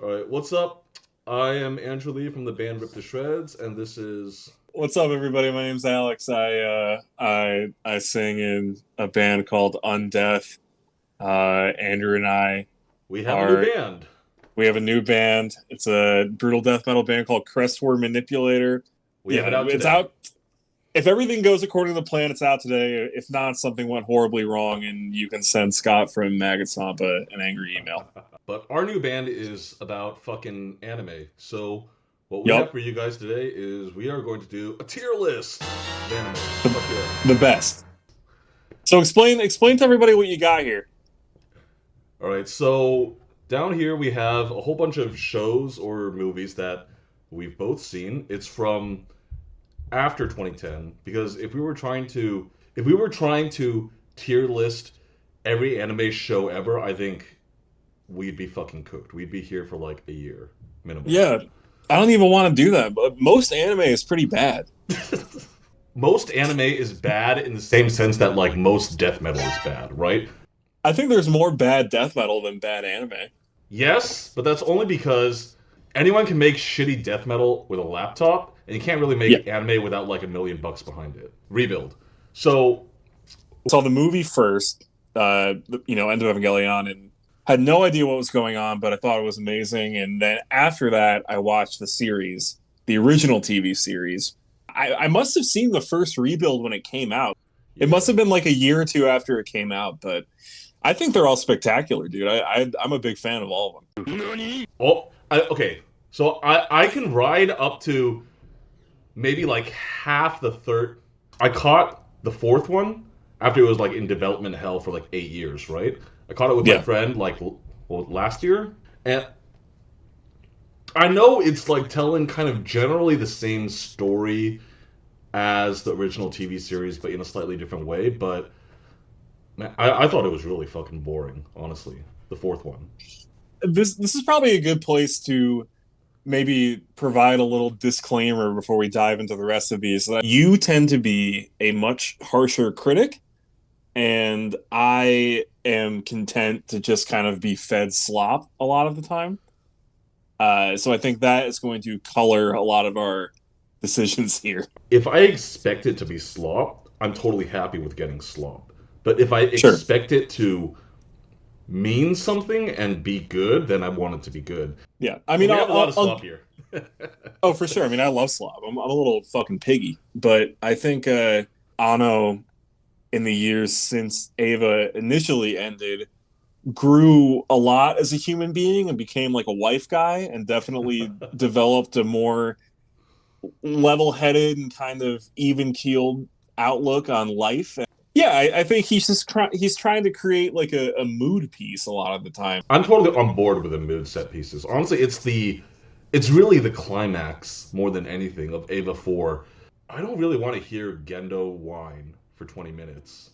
All right, what's up? I am Andrew Lee from the band Rip to Shreds, and this is. What's up, everybody? My name's Alex. I sing in a band called Undeath. Andrew and I We have a new are band. we have a new band. It's a brutal death metal band called Crestwar Manipulator. We have Yeah, it out it's today. out. If everything goes according to plan, it's out today. If not, something went horribly wrong, and you can send Scott from Maggot Sampa an angry email. But our new band is about fucking anime. So, what we have Yup, for you guys today is we are going to do a tier list of anime. the, Fuck yeah. the best. So explain to everybody what you got here. All right, so down here we have a whole bunch of shows or movies that we've both seen. It's from after 2010 because if we were trying to tier list every anime show ever, I think we'd be fucking cooked. We'd be here for like a year minimum. Yeah, I don't even want to do that, but most anime is pretty bad. Most anime is bad in the same sense that like most death metal is bad, right? I think there's more bad death metal than bad anime. Yes, but that's only because anyone can make shitty death metal with a laptop, and you can't really Yeah. make anime without like $1 million behind it. Rebuild. So Saw the movie first, End of Evangelion, and had no idea what was going on, but I thought it was amazing. And then after that, I watched the series, the original TV series. I must have seen the first rebuild when it came out. It must yeah. have been like a year or two after it came out, but I think they're all spectacular, dude. I'm a big fan of all of them. Okay. So I can ride up to maybe like half the third. I caught the fourth one after it was like in development hell for like 8 years, right? I caught it with my Yeah. friend like last year, and I know it's like telling kind of generally the same story as the original TV series, but in a slightly different way. But man, I thought it was really fucking boring, honestly. The fourth one. This is probably a good place to maybe provide a little disclaimer before we dive into the rest of these. You tend to be a much harsher critic, and I am content to just kind of be fed slop a lot of the time. So I think that is going to color a lot of our decisions here. If I expect it to be slop, I'm totally happy with getting slop. But if I Sure. expect it to mean something and be good, then I want it to be good. Yeah. I And mean, we have a lot of slop here. oh, for sure. I mean, I love slop. I'm a little fucking piggy, but I think Ano in the years since Ava initially ended grew a lot as a human being and became like a wife guy and definitely developed a more level-headed and kind of even-keeled outlook on life. Yeah, I think he's trying to create like a mood piece a lot of the time. I'm totally on board with the mood set pieces. Honestly, it's really the climax more than anything of Ava 4. I don't really want to hear Gendo whine for 20 minutes.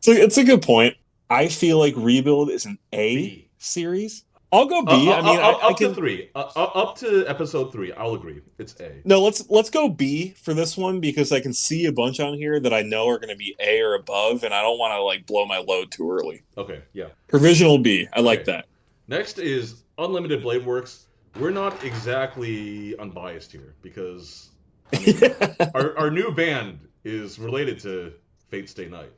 So it's a good point. I feel like Rebuild is an A B. series. I'll go B. I mean, I Up to can 3. Up to episode 3, I'll agree. It's A. no. Let's go B for this one because I can see a bunch on here that I know are going to be A or above, and I don't want to like blow my load too early. Okay, yeah. Provisional B. I like Okay. that. Next is Unlimited Blade Works. We're not exactly unbiased here because I mean our new band is related to Fate Stay Night.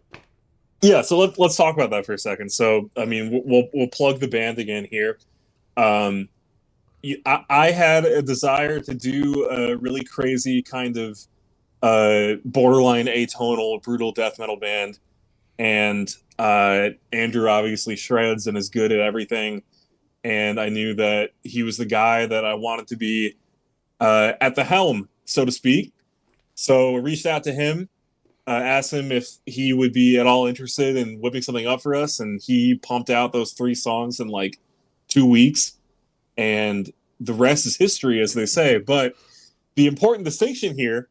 Yeah, so let's talk about that for a second. So, I mean, we'll plug the band again here. Um, I had a desire to do a really crazy kind of borderline atonal brutal death metal band, and Andrew obviously shreds and is good at everything. And I knew that he was the guy that I wanted to be at the helm, so to speak. So I reached out to him, asked him if he would be at all interested in whipping something up for us, and he pumped out those 3 songs in like 2 weeks, and the rest is history, as they say. But the important distinction here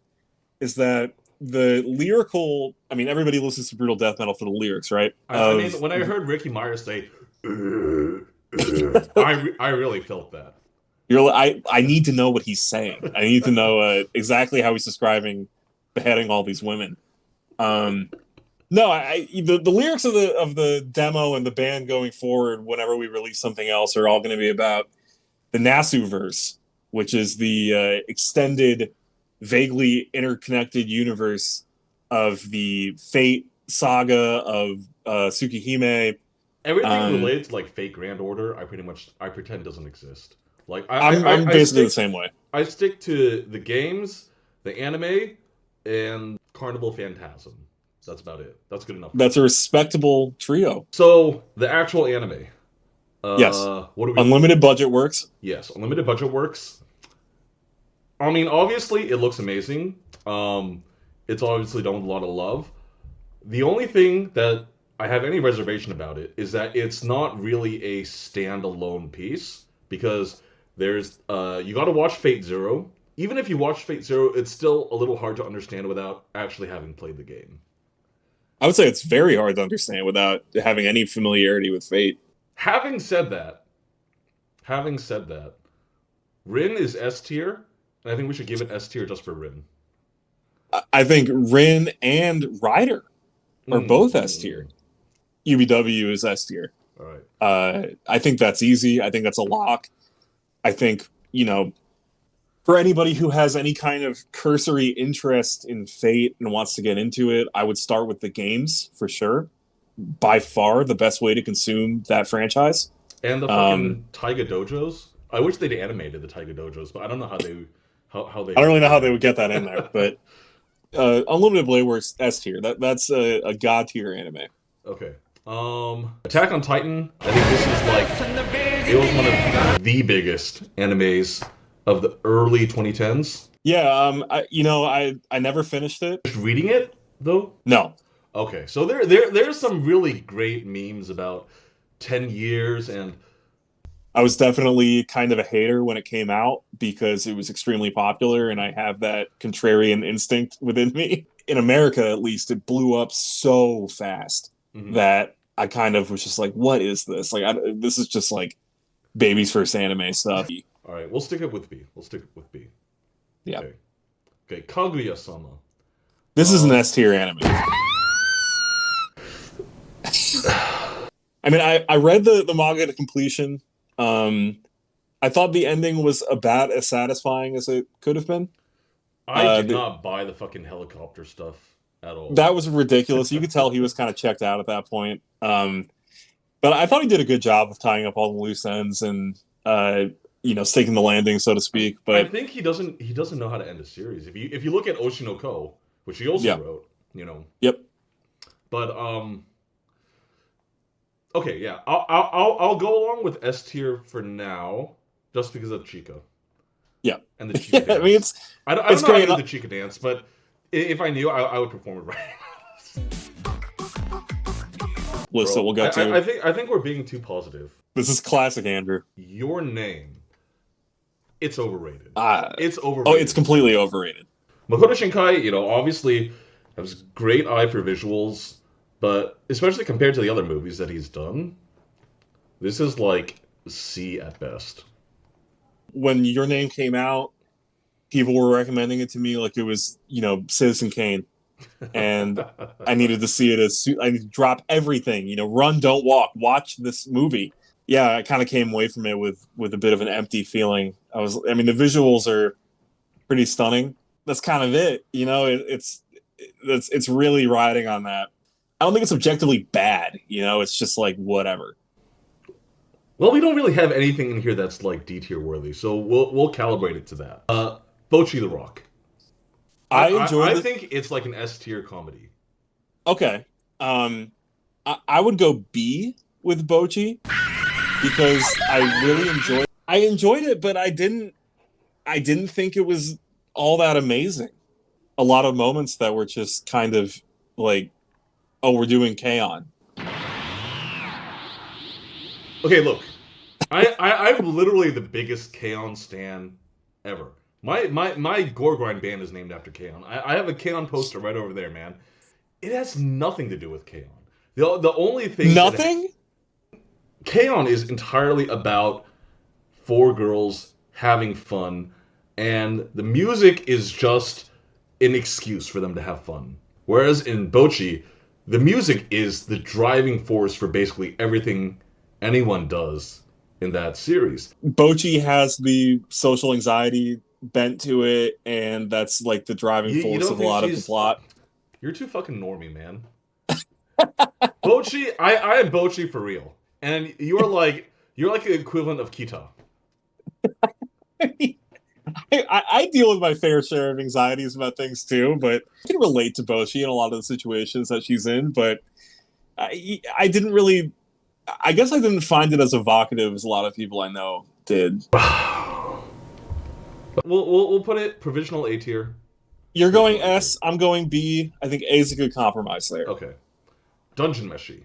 is that the lyrical, I mean, everybody listens to brutal death metal for the lyrics, right? I mean, when I heard Ricky Myers say, I really felt that. I need to know what he's saying. I need to know exactly how he's describing beheading all these women. No, No, the lyrics of the demo and the band going forward, whenever we release something else, are all going to be about the Nasu verse, which is the extended, vaguely interconnected universe of the Fate saga of Tsukihime. Everything Um, related to like Fate Grand Order, I pretend doesn't exist. Like I'm basically the same way. I stick to the games, the anime, and Carnival Phantasm. That's about it. That's good enough for me. That's a respectable trio. So the actual anime. Yes, What do we? unlimited budget works. Yes, unlimited budget works. I mean, obviously, it looks amazing. It's obviously done with a lot of love. The only thing that I have any reservation about it is that it's not really a standalone piece because there's you got to watch Fate Zero. Even if you watch Fate Zero, it's still a little hard to understand without actually having played the game. I would say it's very hard to understand without having any familiarity with Fate. Having said that, having said that, Rin is S tier, and I think we should give it S tier just for Rin. I think Rin and Ryder are both S tier. UBW is S tier. All right. I think that's easy. I think that's a lock. I think, for anybody who has any kind of cursory interest in Fate and wants to get into it, I would start with the games for sure. By far the best way to consume that franchise. And the fucking Taiga Dojos. I wish they'd animated the Taiga Dojos, but I don't know how they I don't really know how they would get that in there, but Unlimited Blade Works S tier. That's a god tier anime. Okay. Attack on Titan. I think this is like it was one of the biggest animes of the early 2010s. Yeah, I never finished it. Just reading it though? No. Okay. So there's some really great memes about 10 years and I was definitely kind of a hater when it came out because it was extremely popular and I have that contrarian instinct within me. In America, at least, it blew up so fast that I kind of was just like, what is this? Like, this is just like baby's first anime stuff. All right, we'll stick it with B. Yeah. Okay, Kaguya-sama. This is an S tier anime. I mean, I read the manga to completion. I thought the ending was about as satisfying as it could have been. I did not buy the fucking helicopter stuff at all. That was ridiculous. You could tell he was kind of checked out at that point. But I thought he did a good job of tying up all the loose ends and staking the landing, so to speak. But I think he doesn't know how to end a series. If you look at Oshinoko, which he also wrote, Yep. But okay, yeah, I'll go along with S tier for now, just because of Chica. Yeah, and the Chica dance. I mean, I don't know how to do the Chica dance, but if I knew, I would perform it right. Listen, we'll get to. I think we're being too positive. This is classic, Andrew. Your Name. It's overrated. It's overrated. Oh, it's completely overrated. Makoto Shinkai, obviously has great eye for visuals, but especially compared to the other movies that he's done, this is like C at best. When Your Name came out, people were recommending it to me like it was, Citizen Kane. And I needed to see it I need to drop everything, run, don't walk, watch this movie. Yeah, I kind of came away from it with a bit of an empty feeling. The visuals are pretty stunning. That's kind of it. It's really riding on that. I don't think it's objectively bad. It's just like whatever. Well, we don't really have anything in here that's like D tier worthy, so we'll calibrate it to that. Bocchi the Rock. I think it's like an S tier comedy. Okay. I would go B with Bocchi because I enjoyed it, but I didn't think it was all that amazing. A lot of moments that were just kind of like, oh, we're doing K-On! Okay, look. I'm literally the biggest K-On! Stan ever. My gore grind band is named after K-On! I have a K-On! Poster right over there, man. It has nothing to do with K-On! The only thing... Nothing? K-On! Is entirely about 4 girls having fun, and the music is just an excuse for them to have fun. Whereas in Bocchi, the music is the driving force for basically everything anyone does in that series. Bocchi has the social anxiety bent to it, and that's like the driving You force don't of a think lot of the she's? plot. You're too fucking normie, man. Bocchi, I am Bocchi for real, and you're like the equivalent of Kita. I deal with my fair share of anxieties about things too, but I can relate to Bocchi in a lot of the situations that she's in. But I didn't really, I guess I didn't find it as evocative as a lot of people I know did. We'll put it provisional A tier. You're going Provisional A tier. S, I'm going B. I think A is a good compromise there. Okay. Dungeon Meshi.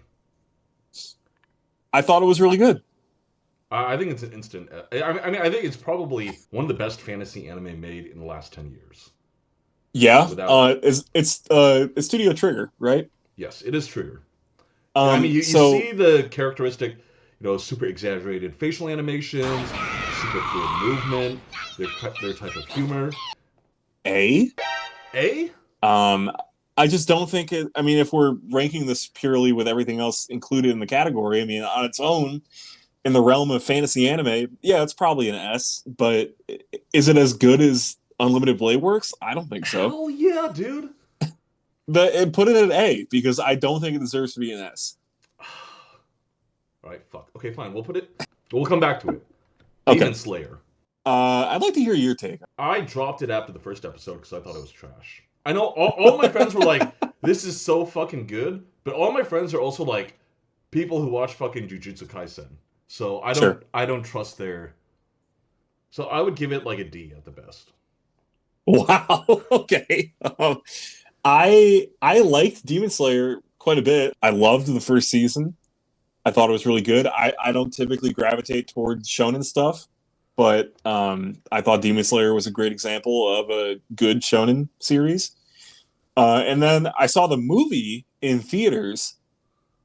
I thought it was really good. I think it's an instant. I mean, I think it's probably one of the best fantasy anime made in the last 10 years. Yeah, Without, it's Studio Trigger, right? yes, it is Trigger. I mean, you So see the characteristic, super exaggerated facial animations, super fluid movement, their type of humor. A. A? Um, I just don't think it. I mean, if we're ranking this purely with everything else included in the category, I mean, on its own, in the realm of fantasy anime, yeah, it's probably an S. But is it as good as Unlimited Blade Works? I don't think so. Hell yeah, dude. But put it at A because I don't think it deserves to be an S. All right, fuck. Okay, fine. We'll put it. We'll come back to it. Okay. Demon Slayer. I'd like to hear your take. I dropped it after the first episode because I thought it was trash. I know all my friends were like, "This is so fucking good," but all my friends are also like people who watch fucking Jujutsu Kaisen. So Sure. I don't trust their. So I would give it like a D at the best. Wow. Okay. I liked Demon Slayer quite a bit. I loved the first season. I thought it was really good. I don't typically gravitate towards shonen stuff, but I thought Demon Slayer was a great example of a good shonen series. And then I saw the movie in theaters,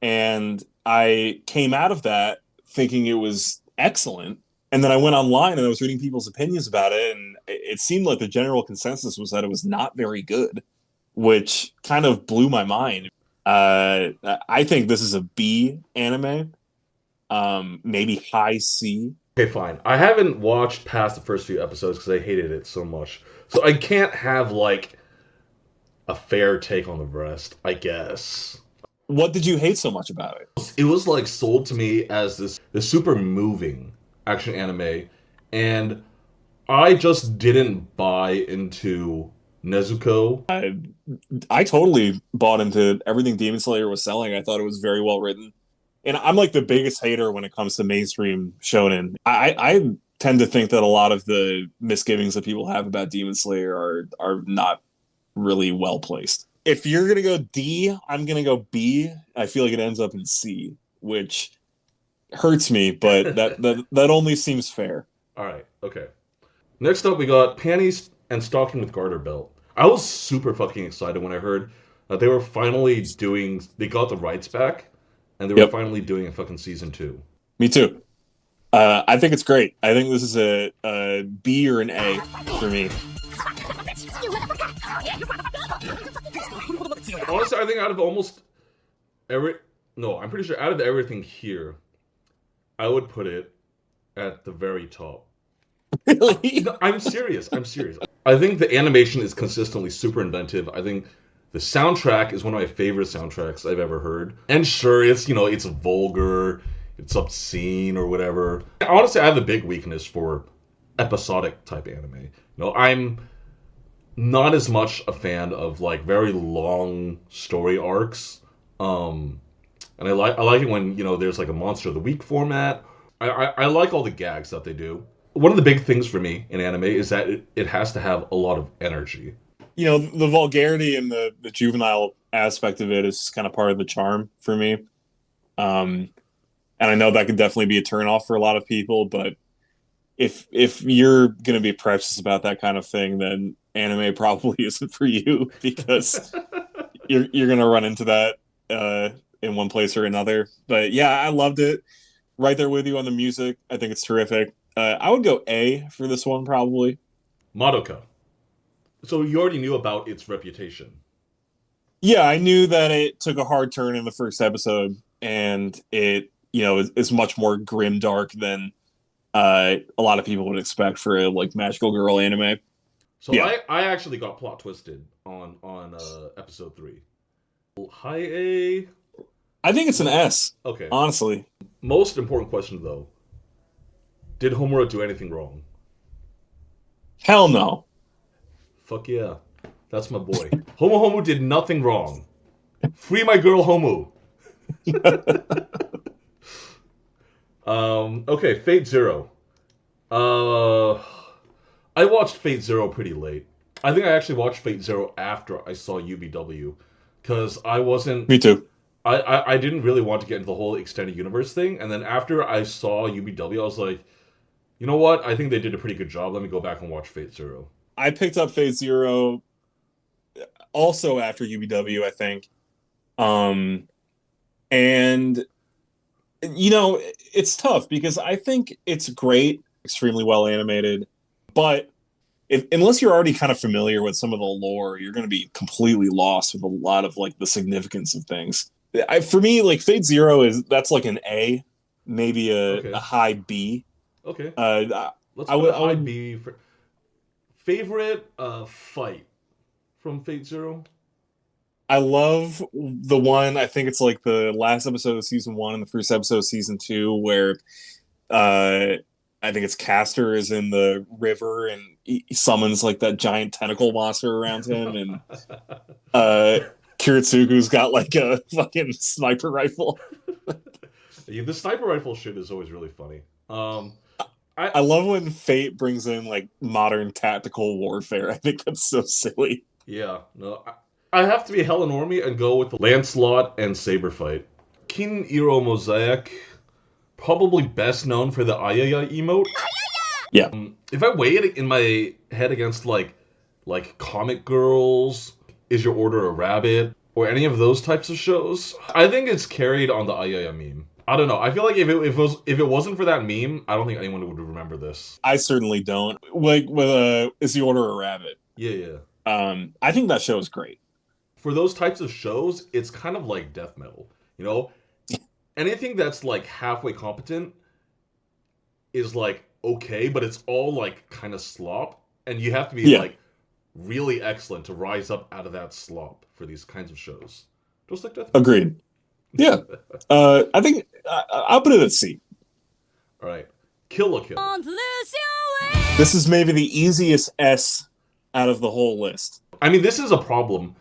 and I came out of that thinking it was excellent. And then I went online and I was reading people's opinions about it, and it seemed like the general consensus was that it was not very good, which kind of blew my mind. I think this is a B anime, maybe high C. Okay, fine. I haven't watched past the first few episodes because I hated it so much. So I can't have like a fair take on the rest, I guess. What did you hate so much about it? It was like sold to me as this super moving action anime, and I just didn't buy into Nezuko. I totally bought into everything Demon Slayer was selling. I thought it was very well written. And I'm like the biggest hater when it comes to mainstream shonen. I tend to think that a lot of the misgivings that people have about Demon Slayer are not really well placed. If you're gonna go D, I'm gonna go B. I feel like it ends up in C, which hurts me, but that only seems fair. All right, okay. Next up, we got Panties and Stocking with Garter Belt. I was super fucking excited when I heard that they were finally doing. They got the rights back, and they were Yep, finally doing a fucking season 2. me too. I think it's great. I think this is a B or an A for me. Honestly, I think out of almost every. No, I'm pretty sure out of everything here, I would put it at the very top. Really? No, I'm serious. I'm serious. I think the animation is consistently super inventive. I think the soundtrack is one of my favorite soundtracks I've ever heard. And sure, it's vulgar, it's obscene or whatever. Honestly, I have a big weakness for episodic type anime. I'm not as much a fan of like very long story arcs. And I like it when there's like a monster of the week format. I like all the gags that they do. One of the big things for me in anime is that it has to have a lot of energy. The vulgarity and the juvenile aspect of it is kind of part of the charm for me. Um, and I know that could definitely be a turnoff for a lot of people, but if you're going to be precious about that kind of thing, then anime probably isn't for you because you're going to run into that in one place or another. But yeah, I loved it. Right there with you on the music. I think it's terrific. I would go A for this one probably. Madoka. So you already knew about its reputation. Yeah, I knew that it took a hard turn in the first episode, and it, is much more grim dark than a lot of people would expect for a like magical girl anime. So Yeah, I actually got plot twisted on episode 3. High A. I think it's an S, Okay. honestly. Most important question though: did Homura do anything wrong? Hell no. Fuck yeah, that's my boy. Homo Homo did nothing wrong. Free my girl Homo. Okay, Fate Zero. Uh, I watched Fate Zero pretty late. I think I actually watched Fate Zero after I saw UBW, because I wasn't. Me too. I didn't really want to get into the whole extended universe thing, and then after I saw UBW, I was like, you know what? I think they did a pretty good job. Let me go back and watch Fate Zero. I picked up Phase Zero also after UBW, I think. Um, and it's tough because I think it's great, extremely well animated, but unless you're already kind of familiar with some of the lore, you're going to be completely lost with a lot of like the significance of things. For me, like Fate Zero that's like an A, maybe a Okay, high B. okay. Uh, Let's I put would a I high would B for favorite fight from Fate Zero. I love the one. I think it's like the last episode of season one and the first episode of season two, where uh, I think it's Castor is in the river and he summons like that giant tentacle monster around him, and uh, Kiritsugu's got like a fucking sniper rifle. Yeah, the sniper rifle shit is always really funny. I I love when Fate brings in like modern tactical warfare. I think that's so silly. Yeah, no, I have to be hella normie and go with the Lancelot and Saber fight. Kiniro Mosaic, probably best known for the Ayaya emote. Yeah, If I weigh it in my head against like Comic Girls, Is Your Order a Rabbit, or any of those types of shows, I think it's carried on the Ayaya meme. I don't know. I feel like if it wasn't for that meme, I don't think anyone would remember this. I certainly don't. Like with Is the Order a Rabbit? Yeah, yeah. I think that show is great. For those types of shows, it's kind of like death metal. You know, anything that's like halfway competent is like okay, but it's all like kind of slop, and you have to be Yeah, like really excellent to rise up out of that slop for these kinds of shows. Just like death metal. agreed. Yeah, I think I'll put it at C. All right, Kill la Kill. This is maybe the easiest S out of the whole list. I mean, this is a problem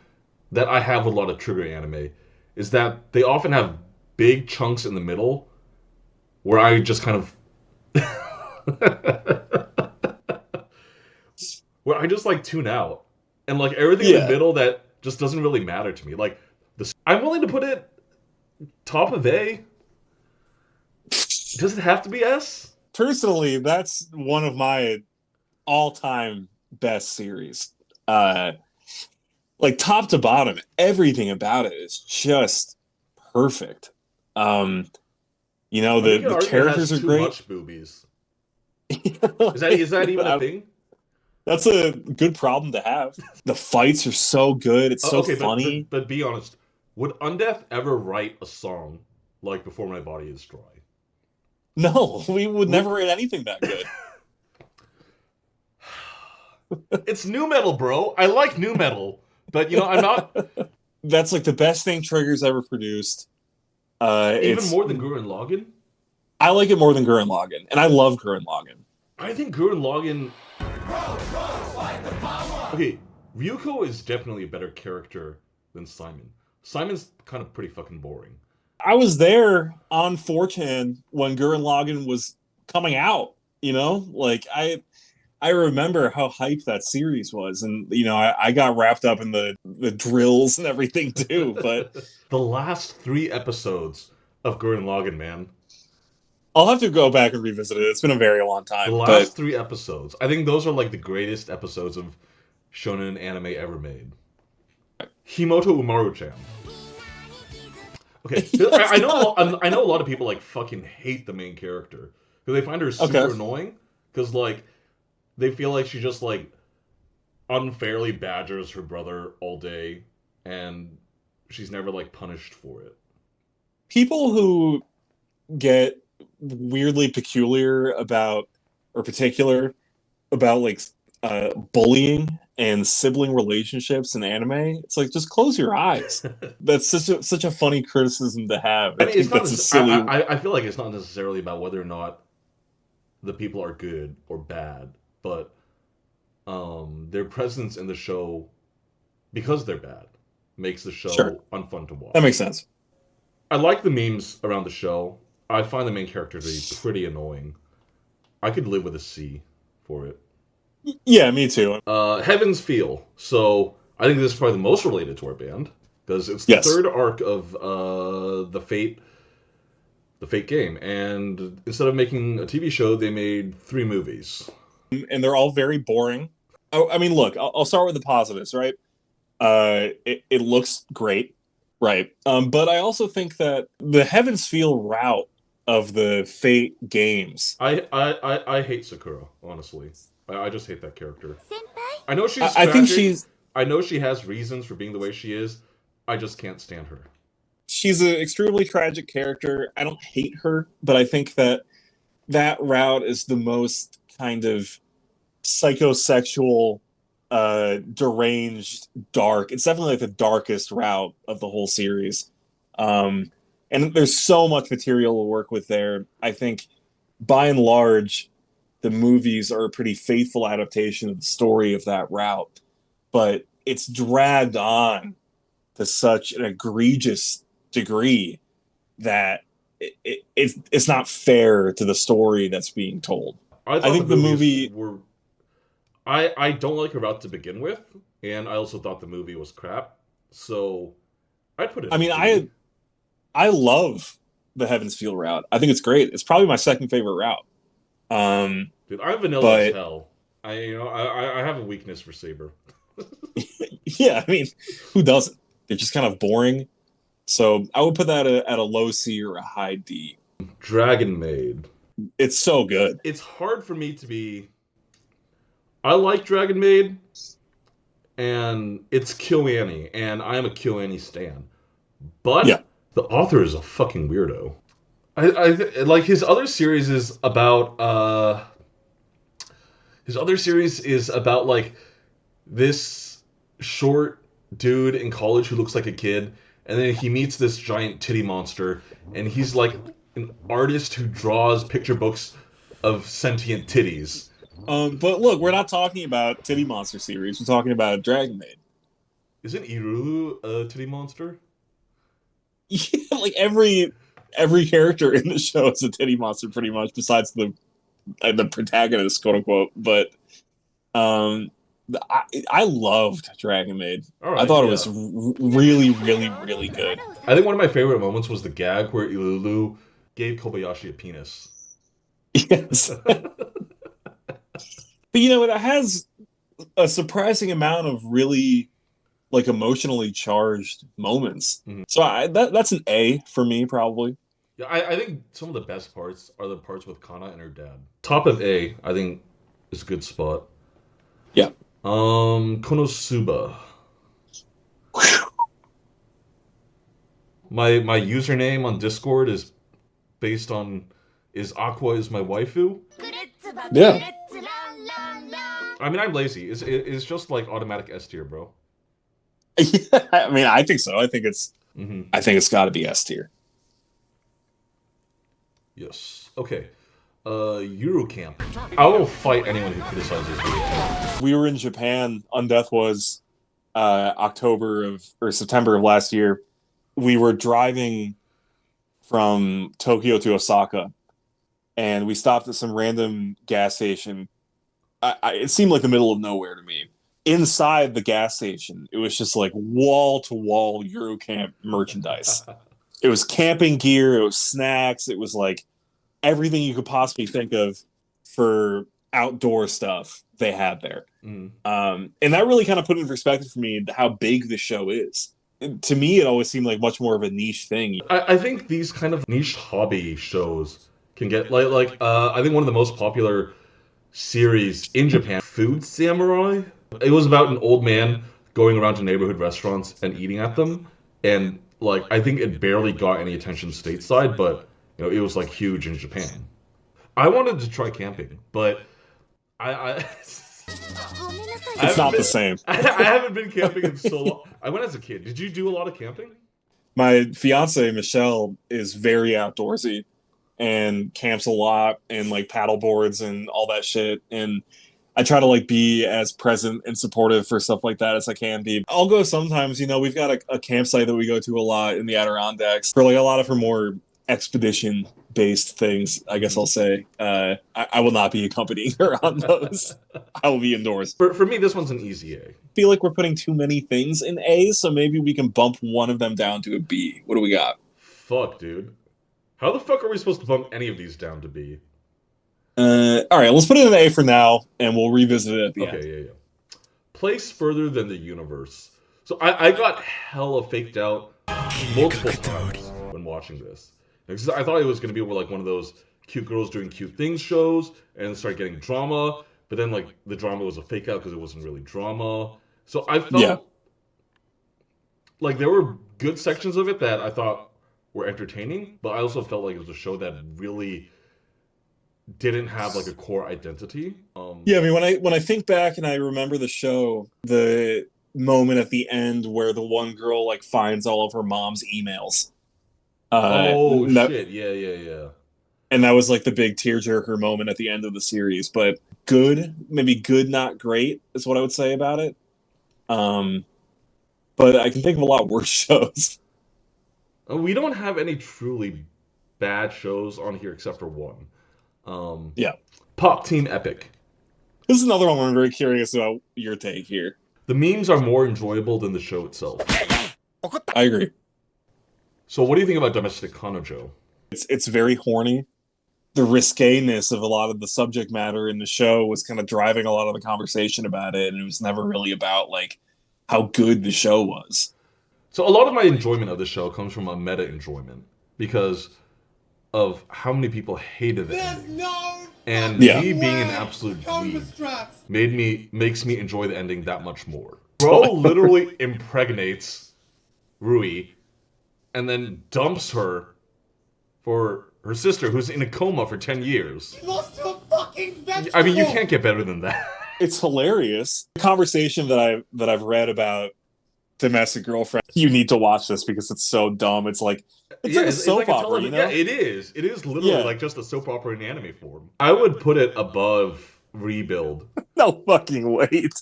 that I have with a lot of trigger anime, is that they often have big chunks in the middle where I just kind of where I just like tune out, and like everything in the Yeah, middle that just doesn't really matter to me. Like I'm willing to put it top of A. Does it have to be S? personally, that's one of my all-time best series. Uh, like top to bottom, everything about it is just perfect. Um, I think you could the argue it has characters are too great. much boobies. Is that even a thing? That's a good problem to have. The fights are so good. It's so Okay, but, funny. but but be honest. Would Undeath ever write a song like "Before My Body Is Dry"? No, we would Would never rate anything that good. it's new metal, bro. I like new metal, but I'm not That's like the best thing Trigger's ever produced. even It's more than Gurren Lagann. I like it more than Gurren Lagann, and I love Gurren Lagann. I think Gurren Lagann. Okay, Ryuko is definitely a better character than Simon. Simon's kind of pretty fucking boring. I was there on 4chan when Gurren Lagann was coming out. Like I remember how hyped that series was, and I got wrapped up in the drills and everything too. But The last 3 episodes of Gurren Lagann, man. I'll have to go back and revisit it. It's been a very long The time, but last 3 episodes. I think those are like the greatest episodes of shonen anime ever made. Himoto Umaru-chan. Okay, I know a lot of people like fucking hate the main character because they find her super okay. annoying because like they feel like she just like unfairly badgers her brother all day and she's never like punished for it. People who get weirdly peculiar about or particular about like bullying and sibling relationships in anime, it's like just close your eyes. That's such a funny criticism to have. I I mean, it's think not. that's a silly. I feel like it's not necessarily about whether or not the people are good or bad, but their presence in the show, because they're bad, makes the Sure, show unfun to that watch. makes sense. I like the memes around the show. I find the main character to be pretty annoying. I could live with a C for it. Yeah, me too. Heaven's Feel. So I think this is probably the most related to our band because it's the Yes, third arc of the Fate game, and instead of making a TV show, they made 3 movies. and they're all very boring. I mean, look, I'll start with the positives, right? It looks great, right? But I also think that the Heaven's Feel route of the Fate games. I hate Sakura, honestly. I just hate that character. I know she's I think tragic. she's I know she has reasons for being the way she is. I just can't stand her. she's an extremely tragic character. I don't hate her, but I think that that route is the most kind of psychosexual, deranged, dark. It's definitely like the darkest route of the whole series. And there's so much material to work with there. I think by and large, the movies are a pretty faithful adaptation of the story of that route, but it's dragged on to such an egregious degree that it's not fair to the story that's being told. I I thought the think the movies movie. were. I don't like her route to begin with, and I also thought the movie was crap. So I'd put it I in mean, D. I love the Heaven's Feel route. I think it's great. It's probably my second favorite route. Um, Dude, I'm vanilla as but hell. I have a weakness for Saber. yeah, I mean, who doesn't? They're just kind of boring. So I would put that at a low C or a high D. Dragon Maid. It's so good. It's hard for me to be. I like Dragon Maid, and it's KyoAni, and I am a KyoAni stan. But Yeah. the author is a fucking weirdo. I like his other series is about like this short dude in college who looks like a kid, and then he meets this giant titty monster, and he's like an artist who draws picture books of sentient titties. But look, we're not talking about Titty Monster series. We're talking about Dragon Maid. Isn't Yuru a titty monster? Yeah, like every character in the show is a titty monster, pretty much, besides the protagonist, quote unquote. But um, I loved Dragon Maid. All right, I thought it yeah. was really, really, really good. I think one of my favorite moments was the gag where Ilulu gave Kobayashi a penis. Yes, but you know it has a surprising amount of really like emotionally charged moments. Mhm. So that's an A for me, probably. Yeah, I think some of the best parts are the parts with Kana and her dad. Top of A, I think, is a good spot. Yeah. Konosuba. My username on Discord is based on is Aqua is my waifu. Yeah. I mean, I'm lazy. It's just like automatic S tier, bro. Yeah, I mean, I think so. Mm-hmm. I think it's got to be S tier. Yes. Okay. Euro Camp. I will fight anyone who criticizes Euro Camp. We were in Japan. Undeath was September of last year. We were driving from Tokyo to Osaka, and we stopped at some random gas station. It seemed like the middle of nowhere to me. Inside the gas station, it was just like wall to wall Eurocamp merchandise. It was camping gear, it was snacks, it was like everything you could possibly think of for outdoor stuff they had there. Mm. And that really kind of put it in perspective for me how big the show is. And to me, it always seemed like much more of a niche thing. I think these kind of niche hobby shows can get I think one of the most popular series in Japan, Food Samurai. It was about an old man going around to neighborhood restaurants and eating at them, and like I think it barely got any attention stateside, but it was like huge in Japan. I wanted to try camping, but I I It's haven't not the been same. I haven't been camping in so long. I went as a kid. Did you do a lot of camping? My fiance Michelle is very outdoorsy and camps a lot and like paddle boards and all that shit. And I try to like be as present and supportive for stuff like that as I can be. I'll go sometimes. We've got a campsite that we go to a lot in the Adirondacks for like a lot of her more expedition based things. I guess I'll say I will not be accompanying her on those. I will be indoors. For me, this one's an easy A. Feel like we're putting too many things in A, so maybe we can bump one of them down to a B. What do we got? Fuck, dude. How the fuck are we supposed to bump any of these down to B? All right, let's put it in A for now, and we'll revisit it at the end. Okay, yeah. Place further than the universe. So I got hella faked out multiple times when watching this. Because I thought it was going to be like one of those cute girls doing cute things shows, and then start getting drama. But then like the drama was a fake out because it wasn't really drama. So I felt like there were good sections of it that I thought were entertaining, but I also felt like it was a show that really didn't have like a core identity. Yeah, I mean when I think back and I remember the show, the moment at the end where the one girl like finds all of her mom's emails. Shit, yeah. And that was like the big tearjerker moment at the end of the series. But good, maybe good, not great, is what I would say about it. But I can think of a lot worse shows. We don't have any truly bad shows on here except for one. Yeah. Pop Team Epic. This is another one where I'm very curious about your take here. The memes are more enjoyable than the show itself. I agree. So what do you think about domestic kanojo? It's very horny. The risqueness of a lot of the subject matter in the show was kind of driving a lot of the conversation about it, and it was never really about like how good the show was. So a lot of my enjoyment of the show comes from a meta enjoyment because of how many people hated it. And me being an absolute dweeb makes me enjoy the ending that much more. Bro literally impregnates Rui and then dumps her for her sister who's in a coma for 10 years. Lost to a fucking vegetable. I mean, you can't get better than that. It's hilarious. The conversation that I've read about Domestic Girlfriend. You need to watch this because it's so dumb. It's like like a soap opera, you know? Yeah, it is. It is literally like just a soap opera in anime form. I would put it above Rebuild. No fucking wait.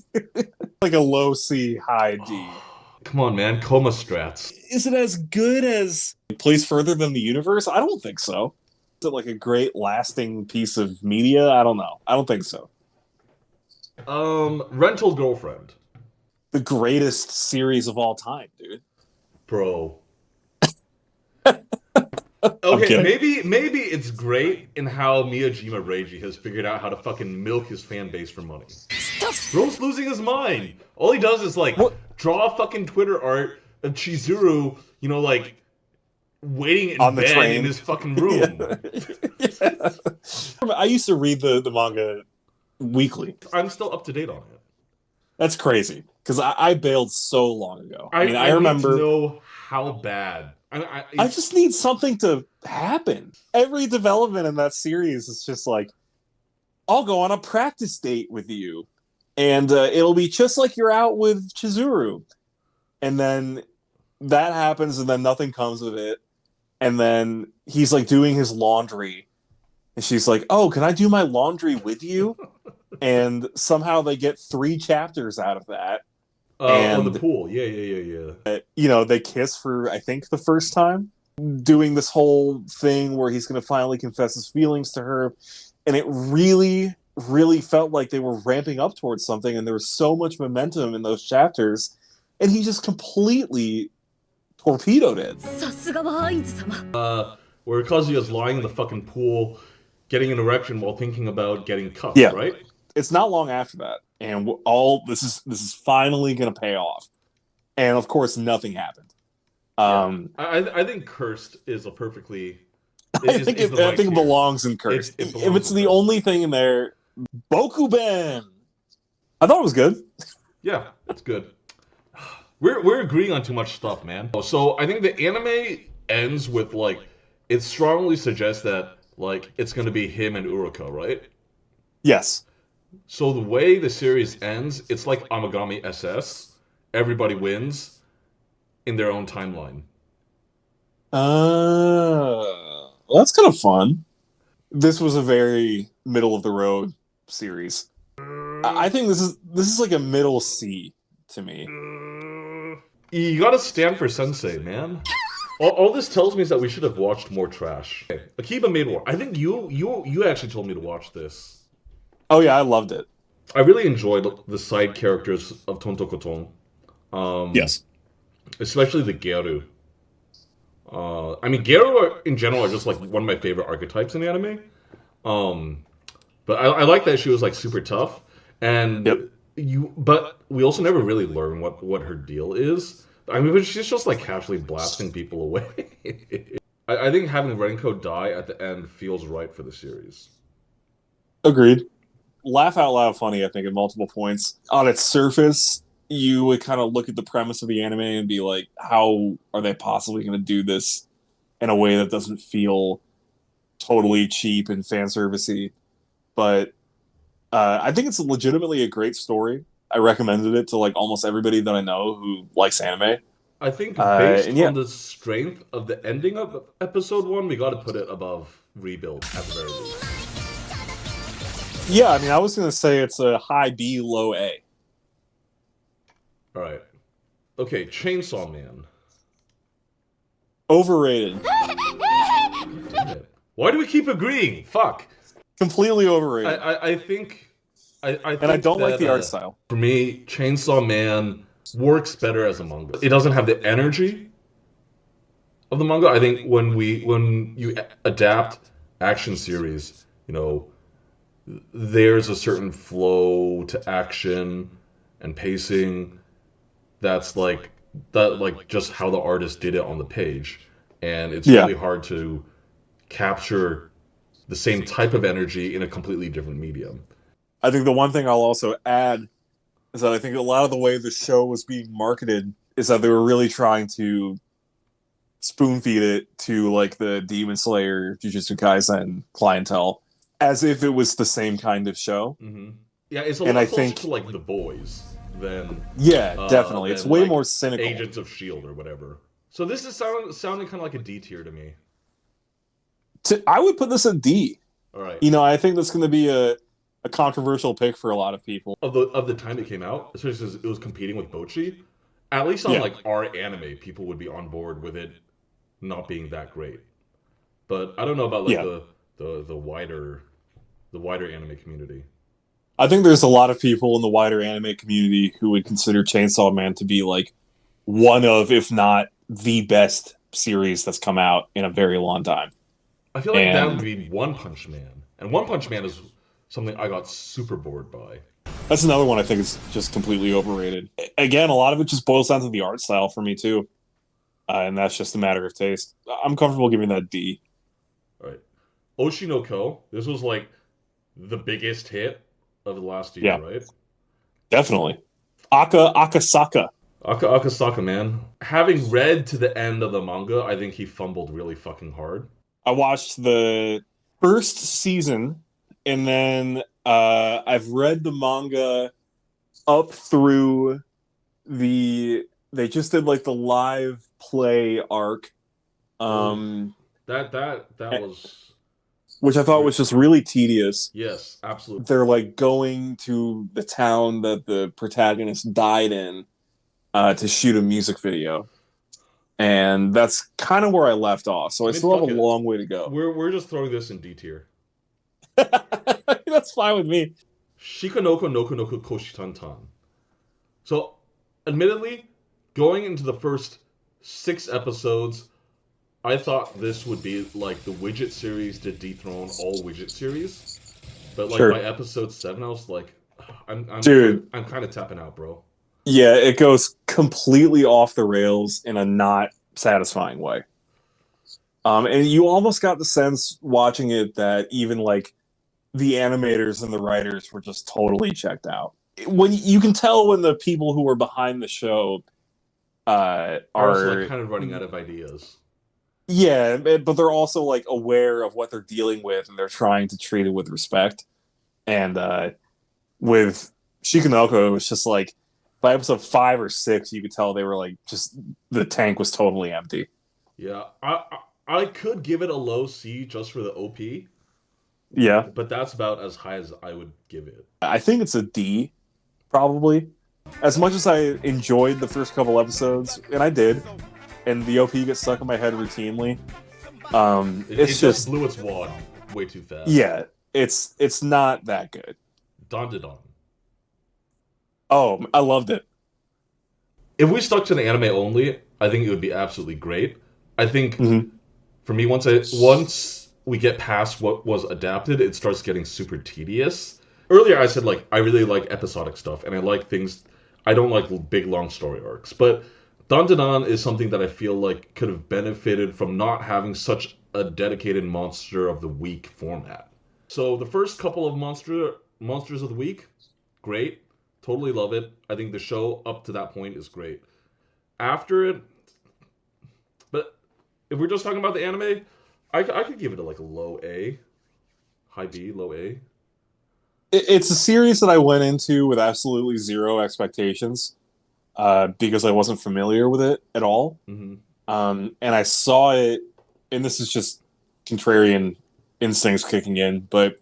Like a low C, high D. Come on, man. Coma strats. Is it as good as Place Further Than the Universe? I don't think so. Is it like a great lasting piece of media? I don't know. I don't think so. Rental Girlfriend. The greatest series of all time, dude. Bro. Okay, maybe it's great in how Miyajima Reiji has figured out how to fucking milk his fan base for money. Bro's losing his mind. All he does is like draw a fucking Twitter art of Chizuru, like waiting in on the bed train in his fucking room. Yeah. I used to read the manga weekly. I'm still up to date on it. That's crazy because I bailed so long ago. I remember. Need to know how bad. I just need something to happen. Every development in that series is just like, I'll go on a practice date with you, and it'll be just like you're out with Chizuru, and then that happens, and then nothing comes of it, and then he's like doing his laundry, and she's like, "Oh, can I do my laundry with you?" And somehow they get 3 chapters out of that. On the pool. Yeah. They kiss for, I think, the first time, doing this whole thing where he's going to finally confess his feelings to her. And it really, really felt like they were ramping up towards something. And there was so much momentum in those chapters. And he just completely torpedoed it. Where Kazuya's lying in the fucking pool, getting an erection while thinking about getting cuffed, right? It's not long after that. And this is finally going to pay off, and of course, nothing happened. I think Cursed is a perfectly. I think it belongs in Cursed. If it's the only thing in there, bokuben. I thought it was good. Yeah, it's good. We're agreeing on too much stuff, man. So I think the anime ends with like it strongly suggests that like it's gonna be him and Uruka, right? Yes. So the way the series ends, it's like Amagami SS. Everybody wins in their own timeline. Well, that's kind of fun. This was a very middle of the road series. I think this is like a middle C to me. You gotta stand for Sensei, man. All this tells me is that we should have watched more trash. Okay. Akiba Maid War. I think you actually told me to watch this. Oh yeah, I loved it. I really enjoyed the side characters of Tontokoton. Yes. Especially the Geru. I mean, Geru in general are just like one of my favorite archetypes in the anime. Um, but I like that she was like super tough, and Yep. But we also never really learn what her deal is. I mean, she's just like casually blasting people away. I think having Renko die at the end feels right for the series. Agreed. Laugh out loud funny, I think, at multiple points. On its surface, you would kind of look at the premise of the anime and be like, how are they possibly going to do this in a way that doesn't feel totally cheap and fan servicey? But I think it's legitimately a great story. I recommended it to like almost everybody that I know who likes anime. I think based And yeah, on the strength of the ending of episode 1, we got to put it above Rebuild at the very least. yeah. I mean, I was going to say it's a high B, low A. All right. Okay, Chainsaw Man. Overrated. Damn it. Why do we keep agreeing? Fuck. Completely overrated. I think. I think and I don't that, like the art style. For me, Chainsaw Man works better as a manga. It doesn't have the energy of the manga. I think when you adapt action series, you know, there's a certain flow to action and pacing that's like just how the artist did it on the page, and it's Yeah. really hard to capture the same type of energy in a completely different medium. I think the one thing I'll also add is that I think a lot of the way the show was being marketed is that they were really trying to spoon feed it to like the Demon Slayer, Jujutsu Kaisen clientele, as if it was the same kind of show. Mm-hmm. Yeah, it's a And lot I closer think- to like The Boys than Yeah, definitely. It's than, way like, more cynical. Agents of Shield or whatever. So this is sounding kind of like a D tier to me. I would put this at D. All right. You know, I think that's going to be a controversial pick for a lot of people. Of the time it came out, especially as it was competing with Bocchi, at least on Yeah. like our anime, people would be on board with it not being that great. But I don't know about like Yeah. the wider anime community. I think there's a lot of people in the wider anime community who would consider Chainsaw Man to be like one of, if not the best series that's come out in a very long time. I feel like that And- would be One Punch Man, and One Punch Man is something I got super bored by. That's another one I think is just completely overrated. Again, a lot of it just boils down to the art style for me too. And that's just a matter of taste. I'm comfortable giving that D. All right, Oshi no Ko. This was like the biggest hit of the last year, Yeah. right? Definitely. Akasaka. Akasaka, man. Having read to the end of the manga, I think he fumbled really fucking hard. I watched the first season, and then I've read the manga up through they just did like the live play arc, That was which I thought was just really tedious. yes, absolutely. They're like going to the town that the protagonist died in to shoot a music video. And that's kind of where I left off. So I I mean, still have fuck a it. long way to go. We're just throwing this in D tier. That's fine with me. Shikanoko no Konoko Koshitantan. So, admittedly, going into the first 6 episodes, I thought this would be like the Widget series to dethrone all Widget series. But like Sure. by episode 7, I was like, Dude. I'm kind of tapping out, bro. Yeah, it goes completely off the rails in a not satisfying way. And you almost got the sense watching it that even like the animators and the writers were just totally checked out. When you can tell when the people who were behind the show Are also like are kind of running out of ideas. yeah, but they're also like aware of what they're dealing with, and they're trying to treat it with respect. And with Shikanoko, it was just like by episode 5 or 6, you could tell they were like just the tank was totally empty. Yeah, I could give it a low C just for the OP, Yeah, but that's about as high as I would give it. I think it's a D probably. As much as I enjoyed the first couple episodes, and I did, and the OP gets stuck in my head routinely. It It's just just blew its wad way too fast. yeah, it's not that good. Dandadan. Oh, I loved it. If we stuck to the anime only, I think it would be absolutely great. I think Mm-hmm. for me, once we get past what was adapted, it starts getting super tedious. Earlier, I said like I really like episodic stuff, and I like things. I don't like big long story arcs, but Dandadan is something that I feel like could have benefited from not having such a dedicated monster of the week format. So the first couple of monsters of the week, great, totally love it. I think the show up to that point is great. After it, but if we're just talking about the anime, I could give it like a low A, high B, low A. It's a series that I went into with absolutely zero expectations because I wasn't familiar with it at all. Mm-hmm. And I saw it, and this is just contrarian instincts kicking in, but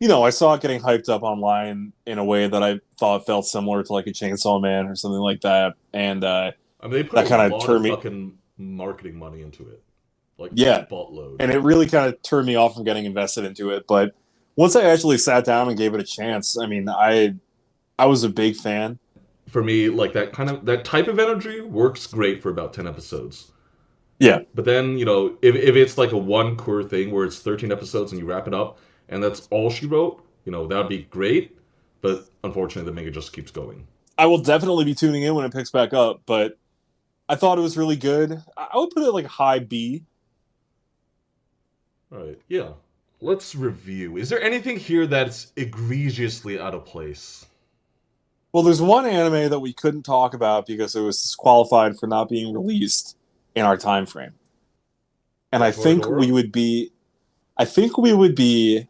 I saw it getting hyped up online in a way that I thought felt similar to like a Chainsaw Man or something like that, and I mean, they put that a kind of lot of turned me, fucking marketing money into it, like yeah, buttload. and it really kind of turned me off from getting invested into it. But once I actually sat down and gave it a chance, I mean, I was a big fan. For me, like that type of energy works great for about 10 episodes. Yeah, But then, if it's like a one core thing where it's 13 episodes and you wrap it up and that's all she wrote, that would be great. But unfortunately, the manga just keeps going. I will definitely be tuning in when it picks back up, but I thought it was really good. I would put it like high B. All right, yeah. Let's review. Is there anything here that's egregiously out of place? Well, there's one anime that we couldn't talk about because it was disqualified for not being released in our time frame. And Toradora? I think we would be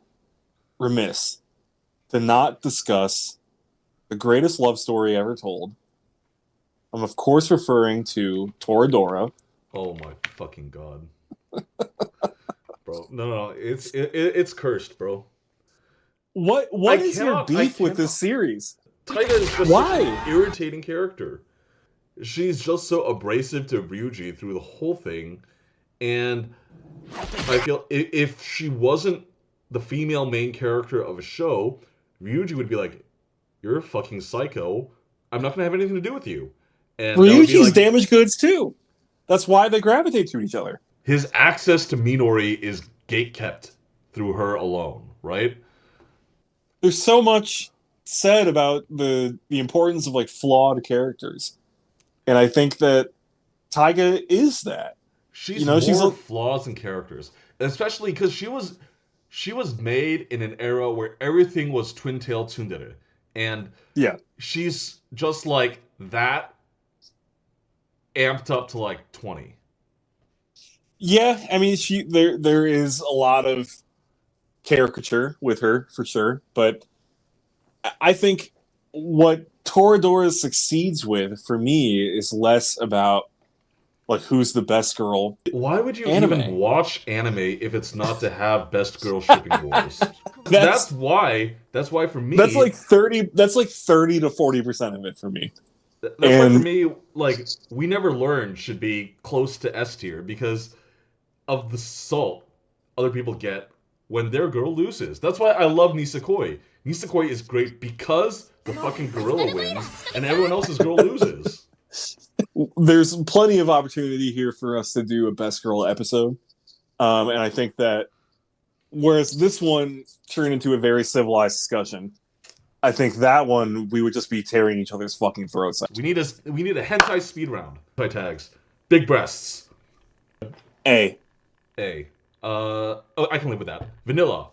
remiss to not discuss the greatest love story ever told. I'm of course referring to Toradora. Oh my fucking god. Bro, no, it's cursed, bro. What is your beef with this cannot. series? Taiga is just such Why? an irritating character. She's just so abrasive to Ryuji through the whole thing, and I feel if she wasn't the female main character of a show, Ryuji would be like, "You're a fucking psycho. I'm not gonna have anything to do with you." And that would be Ryuji's like damaged goods too. That's why they gravitate to each other. his access to Minori is gatekept through her alone, right? There's so much said about the importance of like flawed characters, and I think that Taiga is that. She's She's more a, flaws in characters, especially because she was made in an era where everything was twin tail tsundere, and yeah, she's just like that amped up to like 20. yeah. I mean, there is a lot of caricature with her for sure, but I think what Toradora succeeds with for me is less about like who's the best girl. Why would you even Anime. watch anime if it's not to have best girl shipping wars? that's That's why for that's me like 30. That's like 30 to 40% of it for me. that's why for And me like we never learned should be close to S tier because of the salt other people get when their girl loses. That's why I love Nisekoi. Nisekoi is great because the fucking gorilla wins and everyone else's girl loses. there's plenty of opportunity here for us to do a best girl episode. And I think that whereas this one turned into a very civilized discussion, I think that one we would just be tearing each other's fucking throats out. We need a hentai speed round. Hentai tags. Big breasts. A. A. Oh, I can live with that. Vanilla.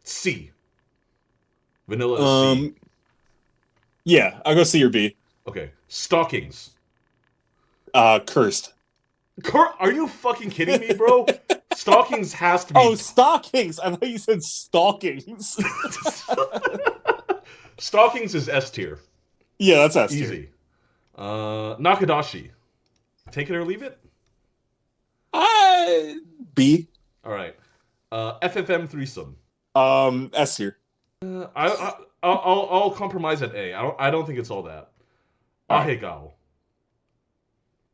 C. Vanilla is C. Yeah, I'll go C or B. Okay. Stockings. Cursed. Are you fucking kidding me, bro? Stockings has to be. Oh, stockings! I thought you said stalkings. Stockings is S tier. Yeah, that's S tier. Easy. Nakadashi. Take it or leave it? B. All right. FFM threesome. S tier. I'll compromise at A. I don't think it's all that. Right. Ahegao.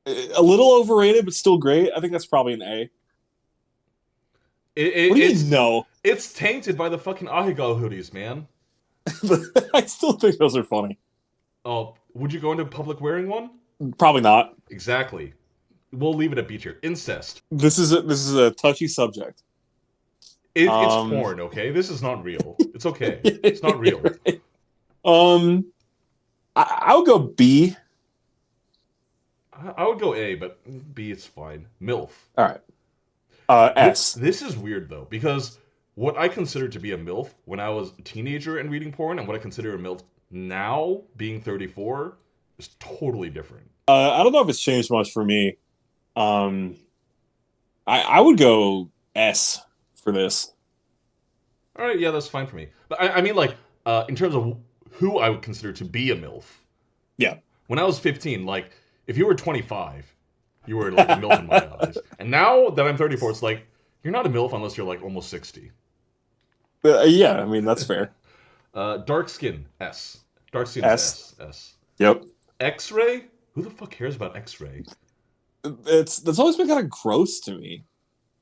A little overrated, but still great. I think that's probably an A. What do you mean, no? It's tainted by the fucking Ahegao hoodies, man. I still think those are funny. Oh, would you go into public wearing one? Probably not. Exactly. We'll leave it at B tier. Incest. This is a touchy subject. It's porn, okay? This is not real. It's okay. It's not real. I would go B. I would go A, but B is fine. MILF. All right. S. This is weird though, because what I considered to be a MILF when I was a teenager and reading porn, and what I consider a MILF now, being 34, is totally different. I don't know if it's changed much for me. I would go S for this. All right, yeah, that's fine for me. But I mean, like, in terms of who I would consider to be a MILF. Yeah. When I was 15, like, if you were 25, you were like a MILF in my eyes. And now that I'm 34, it's like, you're not a MILF unless you're like almost 60. Yeah, I mean, that's fair. Dark skin, S. Dark skin S. is S. Yep. X-ray? Who the fuck cares about X-ray? That's always been kind of gross to me.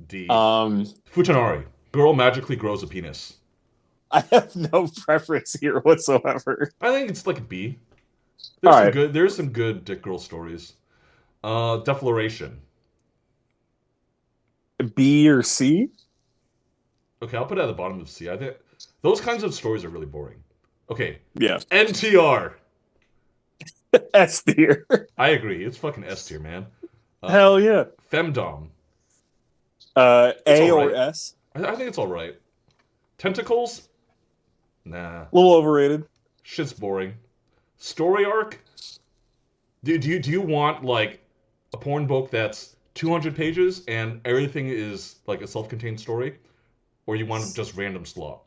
D. Um, Futanari. Girl magically grows a penis. I have no preference here whatsoever. I think it's like a B. There's some good dick girl stories. Defloration. B or C? Okay, I'll put it at the bottom of C. I think those kinds of stories are really boring. Okay. Yeah. NTR. S tier. I agree. It's fucking S tier, man. Hell yeah. Femdom. A or right. S? I think it's all right. Tentacles? Nah. A little overrated. Shit's boring. Story arc? Do you want like a porn book that's 200 pages and everything is like a self-contained story, or you want just random slop?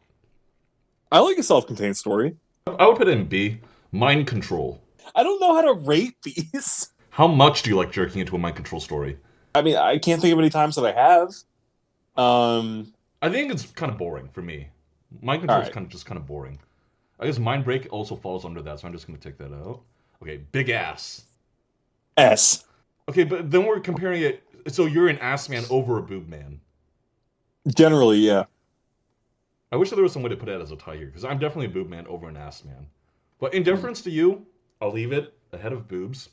I like a self-contained story. I would put it in B. Mind control. I don't know how to rate these. How much do you like jerking into a mind control story? I mean, I can't think of any times that I have. I think it's kind of boring for me. Mind control is kind of boring. I guess Mind Break also falls under that, so I'm just going to take that out. Okay, big ass. S. Okay, but then we're comparing it. So you're an ass man over a boob man. Generally, yeah. I wish there was some way to put that as a tie here, because I'm definitely a boob man over an ass man. But in deference to you, I'll leave it ahead of boobs.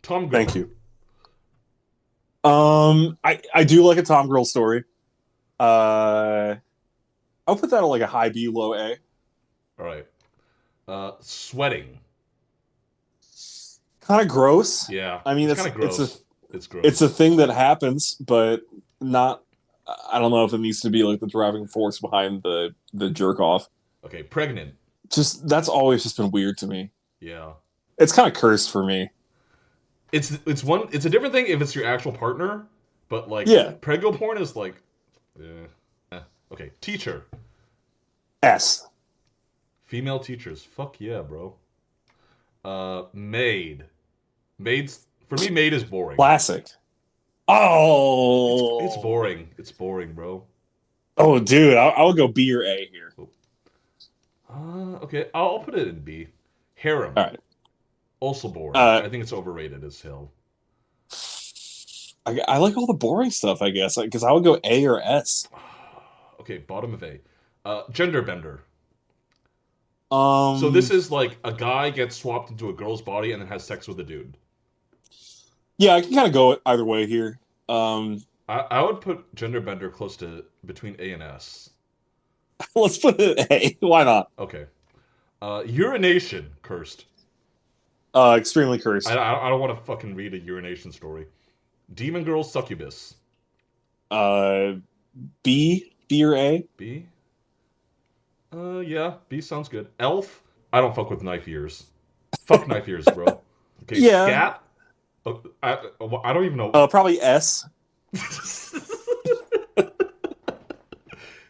Tom Girl. Thank you. I do like a Tom Girl story. I'll put that on like a high B, low A. All right. Sweating. Kind of gross. Yeah. I mean, it's kind of gross. It's gross. It's a thing that happens, but not. I don't know if it needs to be like the driving force behind the jerk off. Okay, pregnant. That's always just been weird to me. Yeah. It's kind of cursed for me. It's a different thing if it's your actual partner, but like prego porn is like okay, teacher. S. Female teachers. Fuck yeah, bro. Maid. For me, maid is boring. Classic. Oh, it's boring. It's boring, bro. Oh, dude, I'll go B or A here. Okay, I'll put it in B. Harem. All right. Also boring. I think it's overrated as hell. I like all the boring stuff, I guess, because I would go A or S. Okay, bottom of A. Gender bender. So this is like a guy gets swapped into a girl's body and then has sex with a dude. Yeah, I can kind of go either way here. I would put gender bender close to between A and S. Let's put it A. Why not? Okay. Urination. Cursed. Extremely cursed. I don't want to fucking read a urination story. Demon Girl Succubus. B or A? B? Yeah, B sounds good. Elf? I don't fuck with knife ears. Fuck knife ears, bro. Okay, yeah. Scat? I don't even know. Probably S.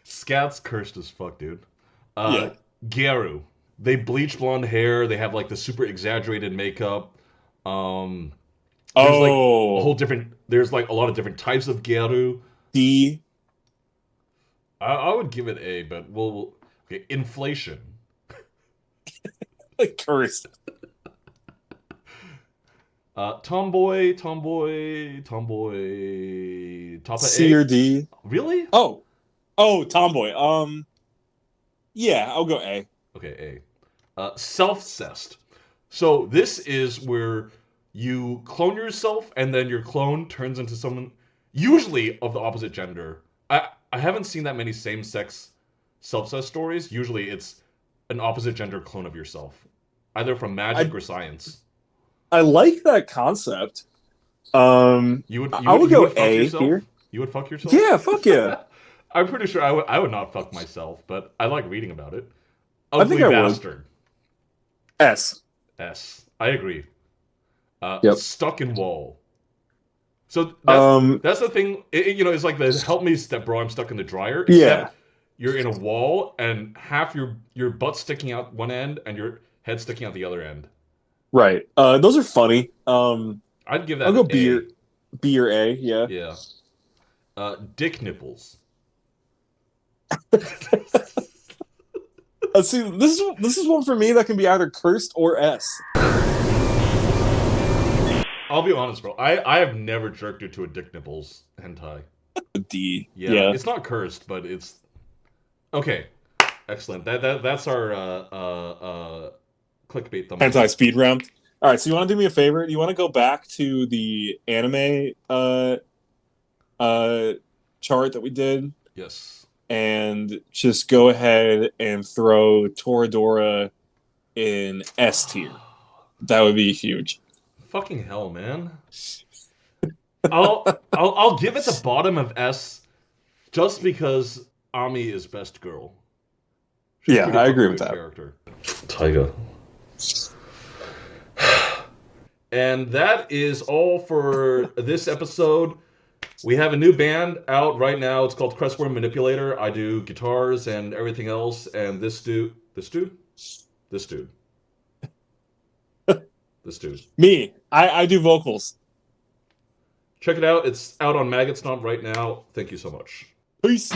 Scat's cursed as fuck, dude. Yeah. Gyaru. They bleach blonde hair. They have like the super exaggerated makeup. Um, there's like a whole Oh, different. There's like a lot of different types of Gyaru. D. I would give it A, but okay. Inflation. Like cursed. Tomboy. Top of C A. or D. Really? Oh, tomboy. Yeah, I'll go A. Okay, A. Self-cessed. So this is where you clone yourself, and then your clone turns into someone, usually of the opposite gender. I haven't seen that many same-sex self-cessed stories. Usually it's an opposite gender clone of yourself, either from magic I or science. I like that concept. You would I would you go would fuck A yourself? here. You would fuck yourself? Yeah, fuck yeah. I'm pretty sure I would not fuck myself, but I like reading about it. I think Ugly I would. bastard. S. S. I agree. Yep. Stuck in wall. So Um, that's the thing. It's like the help me step bro. I'm stuck in the dryer. yeah, Except you're in a wall and half your butt sticking out one end and your head sticking out the other end. right. Those are funny. I'd give I'll that go an A. B or A. Yeah. Yeah. Dick nipples. See, this is one for me that can be either cursed or S. I'll be honest, bro. I have never jerked into a dick nipples hentai. D. Yeah, Yeah. it's not cursed, but it's okay. Excellent. That's our clickbait thumbnail. Anti speed round. All right. So you want to do me a favor? You want to go back to the anime chart that we did Yes. and just go ahead and throw Toradora in S tier. That would be huge. Fucking hell, man. I'll give it the bottom of S just because Ami is best girl. She's a Yeah, pretty I fucking agree with great that. character. Taiga. And that is all for this episode. We have a new band out right now. It's called Crestworm Manipulator. I do guitars and everything else. And this dude. Me, I do vocals. Check it out. It's out on Maggot Stomp right now. Thank you so much. Peace.